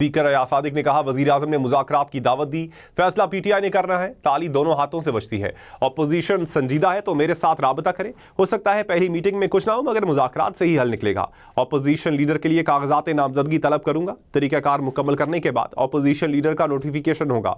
Speaker Ayaz Sadiq ने कहा, वजीर आजम ने मुज़ाकरात की दावत दी, फैसला पीटीआई ने करना है, ताली दोनों हाथों से बचती है। ऑपोजिशन संजीदा है तो मेरे साथ राबता करे, हो सकता है पहली मीटिंग में कुछ ना हो मगर मुज़ाकरात से ही हल निकलेगा। ऑपोजिशन लीडर के लिए कागजात नामजदगी तलब करूंगा, तरीकाकार मुकम्मल करने के बाद ऑपोजिशन लीडर का नोटिफिकेशन होगा।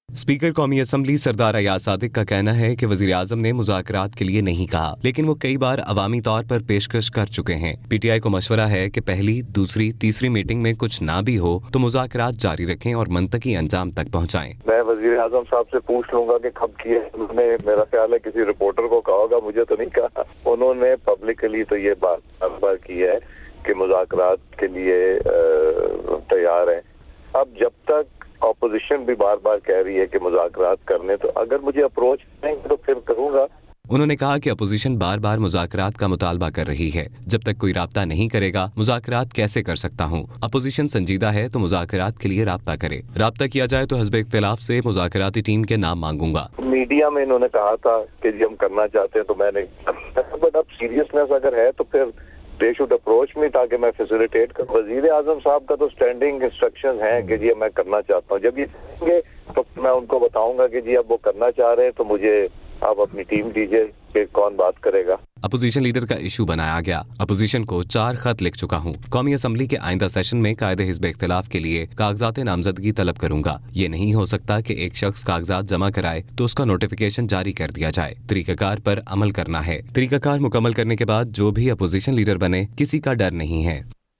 स्पीकर कौमी असम्बली सरदार अयाज सादिक का कहना है कि वजीर आजम ने मुज़ाकरात के लिए नहीं कहा, लेकिन वो कई बार अवामी तौर पर पेशकश कर चुके हैं। पीटीआई को मशवरा है कि पहली, दूसरी, तीसरी मीटिंग में कुछ ना भी हो तो मुज़ाकरात जारी रखें और मंतकी अंजाम तक पहुँचाएं। मैं वजीर आजम साहब से पूछ लूंगा कि कब किए उन्होंने। मेरा ख्याल है किसी रिपोर्टर को कहा होगा, मुझे तो नहीं कहा। उन्होंने पब्लिकली तो ये बार की है कि मुज़ाकरात के लिए तैयार है। अब जब तक ऑपोजिशन भी बार बार कह रही है कि मुज़ाकरात करने, तो अगर मुझे अप्रोच करेंगे तो फिर करूंगा। उन्होंने कहा कि अपोजिशन बार बार मुज़ाकरात का मुतालबा कर रही है, जब तक कोई राब्ता नहीं करेगा मुज़ाकरात कैसे कर सकता हूँ। अपोजिशन संजीदा है तो मुज़ाकरात के लिए राब्ता करे, राब्ता किया जाए तो हिज़्ब इख्तिलाफ से मुज़ाकराती टीम के नाम मांगूंगा। मीडिया में इन्होंने कहा था कि जी हम करना चाहते हैं, तो मैंने बट अब सीरियसनेस अगर है तो फिर दे शुड अप्रोच मी ताकि मैं फैसिलिटेट करूं। वजीर आजम साहब का तो स्टैंडिंग इंस्ट्रक्शंस हैं कि जी मैं करना चाहता हूं। जब ये करेंगे तो मैं उनको बताऊंगा कि जी अब वो करना चाह रहे हैं, तो मुझे आप अपनी टीम दीजिए कि कौन बात करेगा। अपोजिशन लीडर का इशू बनाया गया। अपोजिशन को 4 खत लिख चुका हूँ। कौमी असम्बली के आइंदा सेशन में कायदे हिज़्ब इख्तिलाफ के लिए कागजात नामजदगी तलब करूंगा। ये नहीं हो सकता कि एक शख्स कागजात जमा कराए तो उसका नोटिफिकेशन जारी कर दिया जाए। तरीकाकार पर अमल करना है। तरीकाकार मुकम्मल करने के बाद जो भी अपोजिशन लीडर बने, किसी का डर नहीं है।